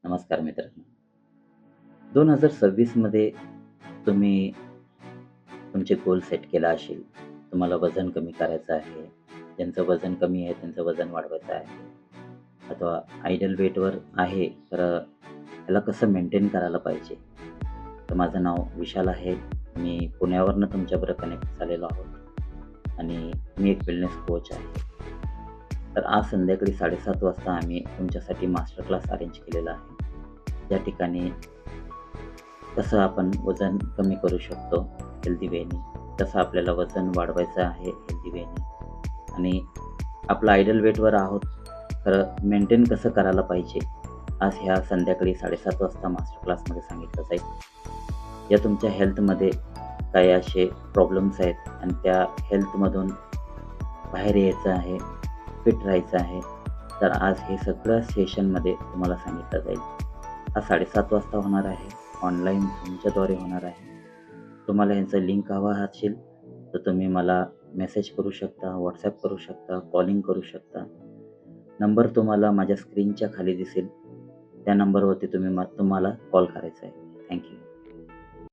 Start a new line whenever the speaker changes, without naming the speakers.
नमस्कार मित्रांनो. 2026 मध्ये तुम्ही तुमचे गोल सेट केला असेल. तुम्हाला वजन कमी करायचं आहे. ज्यांचं वजन कमी आहे त्यांचं वजन वाढवायचं आहे. अथवा आयडल वेटवर आहे तर त्याला कसं मेंटेन करायला पाहिजे. तर माझं नाव विशाल आहे. मी पुण्यावरनं तुमच्याबरोबर कनेक्ट झालेलो आहोत आणि मी एक वेलनेस कोच आहे. तर आज संध्याकाळी 7:30 वाजता आम्ही तुमच्यासाठी मास्टर क्लास अरेंज केलेला आहे. या ठिकाणी कसं आपण वजन कमी करू शकतो हेल्दी वेनी, कसं आपल्याला वजन वाढवायचं आहे हेल्दी वेनी आणि आपलं आयडल वेटवर आहोत तर मेंटेन कसं करायला पाहिजे. आज ह्या संध्याकाळी 7:30 वाजता मास्टर क्लासमध्ये सांगितलं जाईल. या तुमच्या हेल्थमध्ये काही असे प्रॉब्लेम्स आहेत आणि त्या हेल्थमधून बाहेर यायचं आहे, फिट राहायचं आहे. तर आज हे सगळं सेशनमध्ये तुम्हाला सांगितलं जाईल. हा 7:30 वाजता होणार आहे. ऑनलाईन तुमच्याद्वारे होणार आहे. तुम्हाला ह्यांचं लिंक हवा असेल तर तुम्ही मला मेसेज करू शकता, WhatsApp करू शकता, कॉलिंग करू शकता. नंबर तुम्हाला माझ्या स्क्रीनच्या खाली दिसेल. त्या नंबरवरती तुम्हाला कॉल करायचा आहे. Thank you.